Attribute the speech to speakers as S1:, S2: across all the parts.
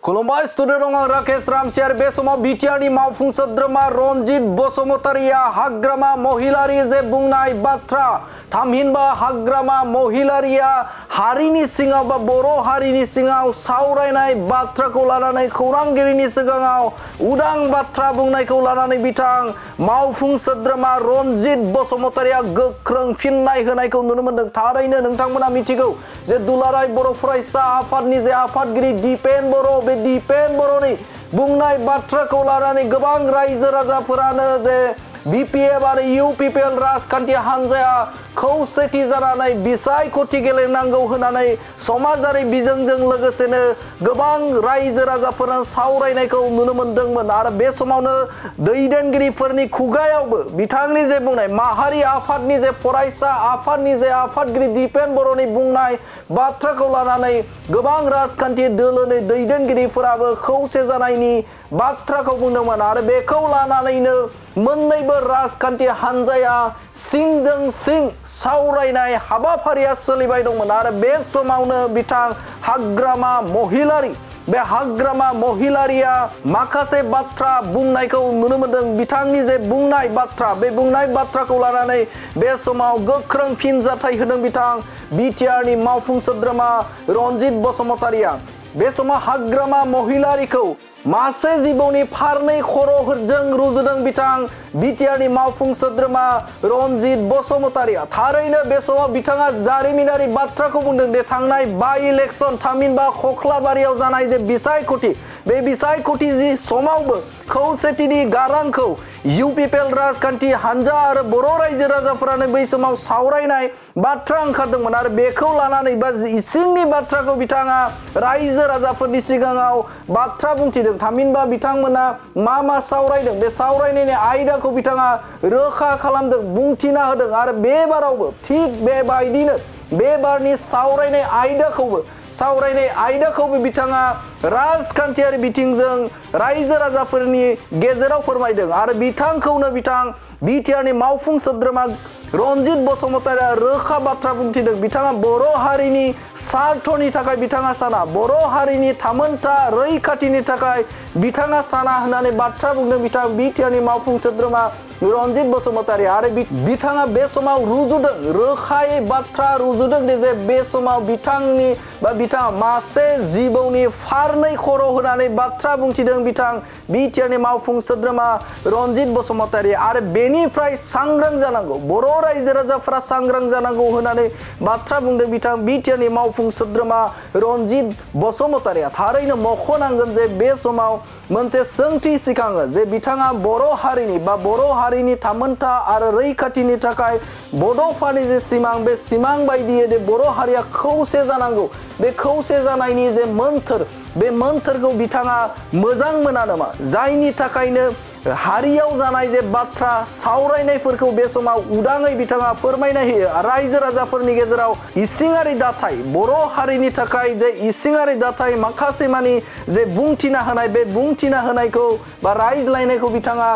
S1: खुलुमबाय स्टुडिअ दं आं राकेश रामसियार बे समाव बिटिआरनि मावफुं सोद्रोमा रनजित बसुमतारिया हाग्रामा महिलारि जे बुंनाय बाथ्रा थामहिनबा हाग्रामा महिलारिया हारिनि सिङाव बा बर' हारिनि सिङाव सावरायनाय बाथ्राखौ लानानै खौरांगिरिनि सिगाङाव उदां बाथ्रा बुंनायखौ लानानै बिथां मावफुं सोद्रोमा रनजित बसुमतारिया गोख्रों फिननाय होनायखौ नुनो मोनदों। थारैनो नोंथांमोना मिथिगौ जे दुलाराय बर' फरायसा आफादनि जे आफादगिरि दिपेन बर' बे दिपेन बर'नि बुंनाय बाथ्राखौ लानानै गोबां रायजो राजाफोरानो जे बिपिएफ आरो इउपिपिएल राजखान्थि हान्जाया खौसेथि जानानै बिसायख'थि गेलेनांगौ होननानै समाजारि बिजोंजों लोगोसेनो गोबां रायजो राजाफोरा सावरायनायखौ नुनो मोनदोंमोन आरो बे समावनो दैदेनगिरिफोरनि खुगायावबो बिथांनि जे बुंनाय माहारि आफादनि जे फरायसा आफादनि जे आफादगिरि दिपेन बर'नि बुंनाय बाथ्राखौ लानानै गोबां राजखान्थि दोलोनि दैदेनगिरिफोराबो खौसे जानायनि बाथ्राखौ बुंदोंमोन आरो बेखौ लानानैनो मोन्नैबो राजखान्थि हान्जाया सिंजों सिं सावरायनाय हाबाफारिया सोलिबाय दंमोन आरो बे समावनो बिथां हाग्रामा महिलारि बे हाग्रामा महिलारिया माखासे बाथ्रा बुंनायखौ नुनो मोनदों। बिथांनि जे बुंनाय बाथ्रा बे बुंनाय बाथ्राखौ लानानै बे समाव गोख्रों फिनजाथाय होदों बिथां बिटिआरनि मावफुं सोद्रोमा रनजित बसुमतारिया। बे समाव हाग्रामा महिलारिखौ मासे जिबौनि फारनै खर'जों रुजुदों बिथां बिटिआरनि मावफुं सोद्रोमा रनजित बसुमतारिया। थारैनो बे समाव बिथाङा जारिमिनारि बाथ्राखौ बुंदों दे थांनाय बाइ इलेक्सन थामहिनबा खख्लाबारियाव जानाय जे बिसायख'थि बे बिसायख'थि जि समावबो खौसेथिनि गारांखौ इउपिपिएल राजखान्थि हान्जा आरो बर' रायजो राजाफोरानो बै समाव सावरायनाय बाथ्रा ओंखारदोंमोन आरो बेखौ लानानै बा इसिंनि बाथ्राखौ बिथाङा रायजो राजाफोरनि सिगाङाव बाथ्रा बुंथिदों। थामहिनबा बिथांमोना मा सावरायदों बे सावरायनायनि आयदाखौ बिथाङा रोखा खालामदों बुंथिना होदों आरो बे बारावबो थिग बेबायदिनो बे बारनि सावरायनाय आयदाखौबो बिथाङा राजखान्थियारि बिथिंजों रायजो राजाफोरनि गेजेराव फोरमायदों आरो बिथांखौनो बिथां बिटिआरनि मावफुं सोद्रोमा रनजित बसुमतारिया रोखा बाथ्रा बुंथिदों। बिथाङा बर' हारिनि स्वार्थनि थाखाय बिथाङा साना बर' हारिनि थामोनथा रैखाथिनि थाखाय बिथाङा साना होननानै बाथ्रा बुंदों बिथां बिटिआरनि मावफुं सोद्रोमा रनजित बसुमतारि आरो बिथाङा बे समाव रुजुदों रोखायै बाथ्रा रुजुदों जे बे समाव बिथाङा मासे जिबौनि फारनै खर' होनानै बाथ्रा बुंथिदों बिथां बिटिआरनि मावफुं सोद्रोमा रनजित बसुमतारि आरो बेनिफ्राय सांग्रां जानांगौ बर' रायजो राजाफोरा सांग्रां जानांगौ होननानै बाथ्रा बुंदों बिथां बिटिआरनि मावफुं सोद्रोमा रनजित बसुमतारिया। थारैनो मख'नांगोन जे बे समाव मोनसे सोंथि सिखाङो जे बिथाङा बर' हारिनि थामोनथा आरो रैखाथिनि थाखाय बड'फानि जे सिमां बे सिमां बायदियै बर' हारिया खौसे जानांगौ बे खौसे जानायनि जे मोन्थोर बे मोन्थोरखौ बिथाङा मोजां मोना नामा जायनि थाखायनो हारियाव जानाय जे बाथ्रा सावरायनायफोरखौ बे समाव उदाङै बिथाङा फोरमायना होयो रायजो राजाफोरनि गेजेराव इसिङारि दाथाय बर' हारिनि थाखाय जे इसिङारि दाथाय माखासे मानि जे बुंथिना होनाय बे बुंथिना होनायखौ बा रायज्लायनायखौ बिथाङा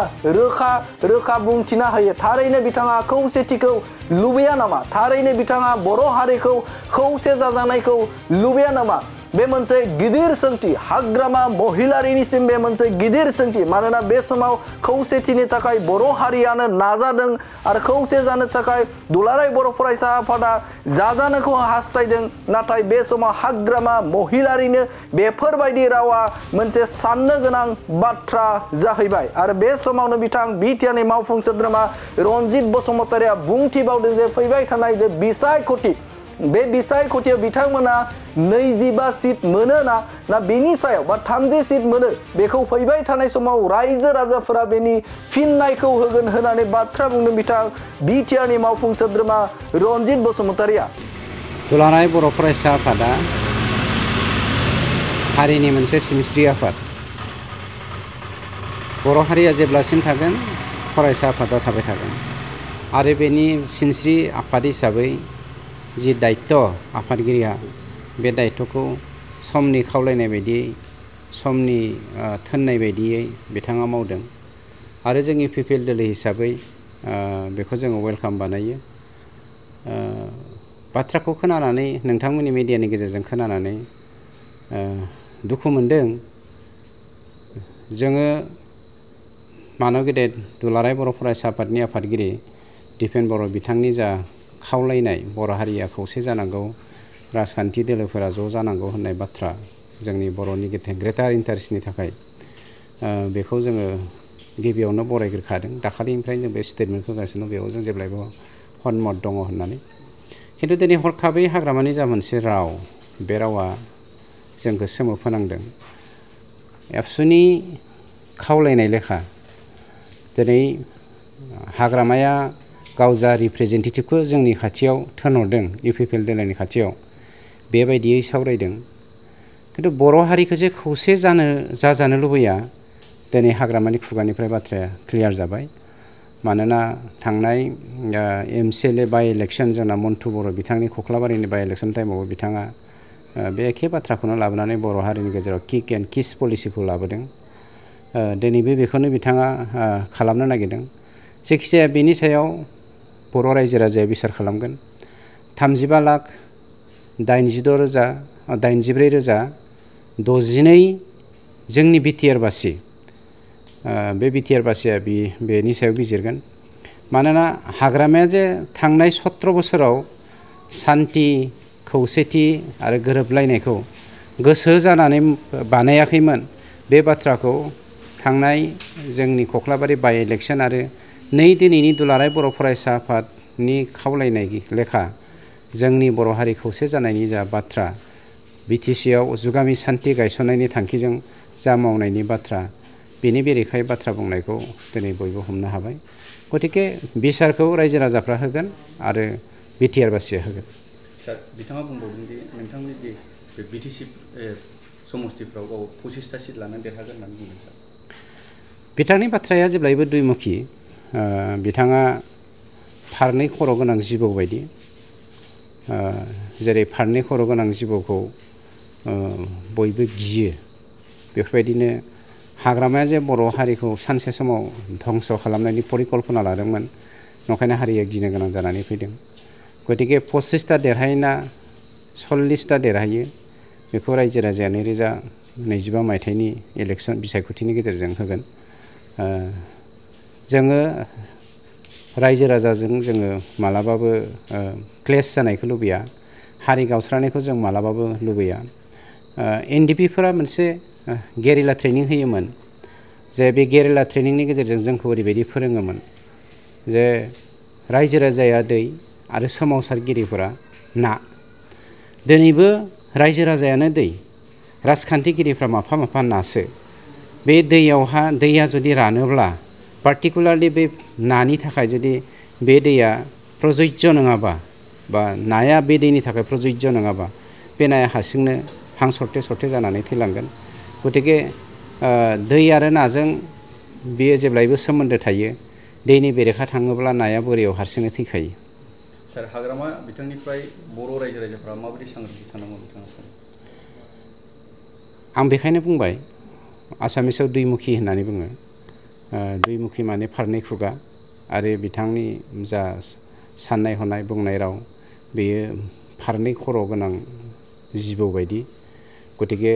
S1: रोखा बुंथिना होयो। थारैनो बिथाङा खौसेथिखौ लुबैया नामा थारैनो बिथाङा बर' हारिखौ खौसे जाजानायखौ लुबैया नामा बे मोनसे गिदिर सोंथि हाग्रामा महिलारिनिसिम बे मोनसे गिदिर सोंथि मानोना बे समाव खौसेथिनि थाखाय बर' हारियानो नाजादों आरो खौसे जानो थाखाय दुलाराय बर' फरायसा आफादा जाजानोखौ हास्थायदों नाथाय बे समाव हाग्रामा महिलारिनो बेफोरबायदि रावा मोनसे साननो गोनां बाथ्रा जाहैबाय आरो बे समावनो बिथां बिटिआरनि मावफुं सोद्रोमा रनजित बसुमतारिया बुंथिबावदों जे फैबाय थानाय जे बिसायख'थि बे बिसायख'थियाव बिथांमोना 25 सिट मोनो ना बेनि सायाव बा 30 सिट मोनो बेखौ फैबाय थानाय समाव रायजो राजाफोरा बेनि फिननायखौ होगोन होननानै बाथ्रा बुंदों बिथां बिटिआरनि मावफुं सोद्रोमा रनजित बसुमतारिया।
S2: दुलाराय बर' फरायसा आफादा हारिनि मोनसे सिनस्रि आफाद बर' हारिया जेब्लासिम थागोन फरायसा आफादा थाबाय थागोन आरो बेनि सिनस्रि आफाद हिसाबै जि दायित्व आफादगिरिया बे दायित्वखौ समनि खावलायनाय बायदियै समनि थोननाय बायदियै बिथाङा मावदों आरो जों इउपिपिएल दोलो हिसाबै बेखौ जोङो वेलकाम बानायो। बाथ्राखौ खोनानानै नोंथांमोननि मिडियानि गेजेरजों खोनानानै दुखु मोनदों जोङो मानव गेदेर दुलाराय बर' फरायसा आफादनि आफादगिरि दिपेन बर' बिथांनि जा खावलायनाय बर' हारिया खौसे जानांगौ राजखान्थि दोलोफोरा ज' जानांगौ होननाय बाथ्रा जोंनि बर'नि ग्रेटार इन्टारेस्टनि थाखाय बेखौ जोङो गिबियावनो बरायग्रोखादों दाखालिनिफ्राय जों बे स्टेटमेन्ट होगासिनो बेयाव जों जेब्लायबो हनमत दङ होननानै खिन्थु दिनै हरखाबै हाग्रामानि जा मोनसे राव बे रावा जोंखौ सोमोफोनांदों एबसुनि खावलायनाय लेखा दिनै हाग्रामाया गाव जा रिप्रेजेन्टेटिभखौ जोंनि खाथियाव थिनहरदों इउपिपिएल दोलोनि खाथियाव बेबायदियै सावरायदों खिन्थु बर' हारिखौ जे खौसे जाजानो लुबैया दिनै हाग्रामानि खुगानिफ्राय बाथ्राया क्लियार जाबाय मानोना थांनाय MCLA बाय इलेक्सन जोंना मन्टु बर' बिथांनि खख्लाबारिनि बाय इलेक्सन टाइमावबो बिथाङा बे एखे बाथ्राखौनो लाबोनानै बर' हारिनि गेजेराव किक एन्ड किस पलिसिखौ लाबोदों दिनैबो बेखौनो बिथाङा खालामनो नागिरदों जायखिजाया बेनि सायाव बर' रायजो राजाया बिसार खालामगोन 35,84,062 जोंनि बिटिआर बासि बे बिटिआर बासिया बेनि सायाव बिजिरगोन मानोना हाग्रामाया जे थांनाय 17 बोसोराव सान्थि खौसेथि आरो गोरोबलायनायखौ गोसो जानानै बानायाखैमोन बे बाथ्राखौ थांनाय जोंनि खख्लाबारि बाय इलेक्सन आरो दिनैनि दुलाराय बर' फरायसा आफादनि खावलायनाय लेखा जोंनि बर' हारि खौसे जानायनि जा बाथ्रा बिटिसिआव जुगामि सान्थि गायसननायनि थांखिजों जा मावनायनि बाथ्रा बेनि बेरेखायै बाथ्रा बुंनायखौ दिनै बयबो हमनो हाबाय गतिके बिसारखौ रायजो राजाफ्रा होगोन आरो बिटिआर बासिया होगोन
S3: सार बिथाङा बुंबावदों दि नोंथांनि जे बिटिसि समस्तिफ्राव गाव 25टा सिट लानानै देरहागोन होननानै बुंदों सार
S2: बिथांनि बाथ्राया जेब्लायबो दुइमुखि बिथाङा फारनै खर' गोनां जिबौ बायदि जेरै फारनै खर' गोनां जिबौखौ बयबो गियो बेफोरबायदिनो हाग्रामाया जे बर' हारिखौ सानसे समाव धंस खालामनायनि परिकल्पना लादोंमोन नंखायनो हारिया गिनो गोनां जानानै फैदों गतिके 25टा देरहायोना 40टा देरहायो बेखौ रायजो राजाया 2025 मायथाइनि इलेक्सन बिसायख'थिनि गेजेरजों होगोन जोङो रायजो राजाजों जोङो मालाबाबो क्लेश जानायखौ लुबैया हारि गावस्रानायखौ जों मालाबाबो लुबैया NDPफोरा मोनसे गेरिला ट्रेनिं होयोमोन जे बे गेरिला ट्रेनिंनि गेजेरजों जोंखौ ओरैबायदि फोरोङोमोन जे रायजो राजाया दै आरो सोमावसारगिरिफोरा ना दिनैबो रायजो राजायानो दै राजखान्थिगिरिफ्रा माफा माफा नासो बे दैया जुदि रानोब्ला पार्टिकुलारलि बे नानि थाखाय जुदि बे दैया प्रजज्य नङाबा बा नाया बे दैनि थाखाय प्रजज्य नङाबा बे नाया हारसिंनो हां सरथे जानानै थैलांगोन गतिके दै आरो नाजों बेयो जेब्लायबो सोमोन्दो थायो दैनि बेरेखा थाङोब्ला नाया बोरियाव हारसिंनो थैखायो
S3: सार हाग्रामा बिथांनिफ्राय बर' रायजो राजाफ्रा माबायदि सांग्रांथि थानांगौ बिथाङा सानो
S2: आं बेखायनो बुंबाय आसामिसाव दुइमुखि होननानै बुङो दुइमुखि माने फारनै खुगा आरो बिथांनि जा साननाय हनाय बुंनाय राव बेयो फारनै खर' गोनां जिबौ बायदि गतिके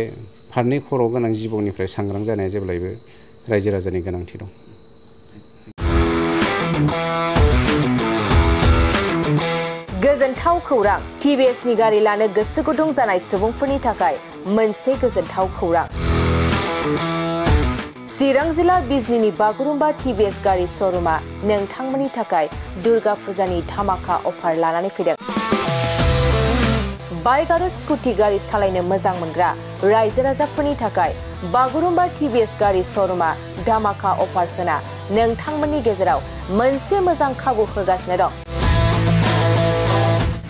S2: फारनै खर' गोनां जिबौनिफ्राय सांग्रां जानाया जेब्लायबो रायजो राजानि गोनांथि दं
S4: गोजोनथाव खौरां TVSनि गारि लानो गोसो गुदुं जानाय सुबुंफोरनि थाखाय मोनसे गोजोनथाव खौरां चिरां जिल्ला बिजनीनि बागुरुम्बा TVS गारि श'रुमा नोंथांमोननि थाखाय दुर्गा फुजानि धामाका अफार लानानै फैदों बाइक आरो स्कुटि गारि सालायनो मोजां मोनग्रा रायजो राजाफोरनि थाखाय बागुरुम्बा TVS गारि श'रुमा धामाका अफार होना नोंथांमोननि गेजेराव मोनसे मोजां खाबु होगासिनो दं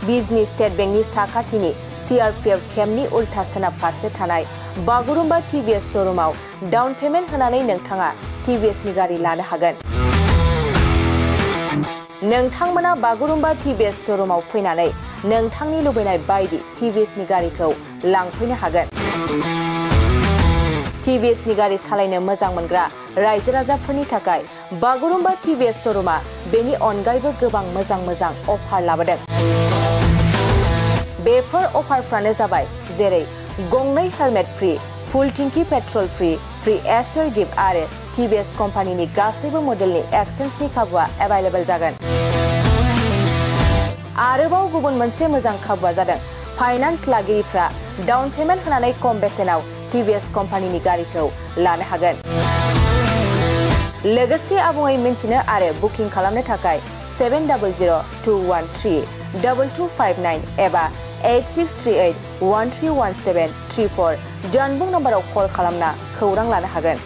S4: बिजनी स्टेट बेंकनि साखाथिनि CRPF केम्पनि उल्था सोनाब फारसे थानाय बागुरुम्बा TVS श'रुमाव डाउन पेमेन्ट होनानै नोंथाङा TVSनि गारि लानो हागोन नोंथांमोना बागुरुम्बा TVS श'रुमाव फैनानै नोंथांनि लुबैनाय बायदि TVSनि गारिखौ लांफैनो हागोन TVSनि गारि सालायनो मोजां मोनग्रा रायजो राजाफोरनि थाखाय बागुरुम्बा TVS श'रुमा बेनि अनगायैबो गोबां मोजां अफार लाबोदों बेफोर अफारफ्रानो जाबाय जेरै गंनै हेलमेट फ्रि फुल टेंकि पेट्रल फ्री एसवेल गिफ्ट आरो TVS कम्पानिनि गासैबो मडेलनि एक्सचेन्जनि खाबुआ एभेलेबल जागोन। आरोबाव गुबुन मोनसे मोजां खाबुआ जादों फाइनान्स लागिरिफ्रा डाउन पेमेन्ट होनानै खम बेसेनाव TVS कम्पानिनि गारिखौ लानो हागोन। लोगोसे आबुङै मिन्थिनो आरो बुकिं खालामनो थाखाय 7002132259 एबा 8638131734 जानबुं नम्बराव कल खालामना खौरां लानो हागोन।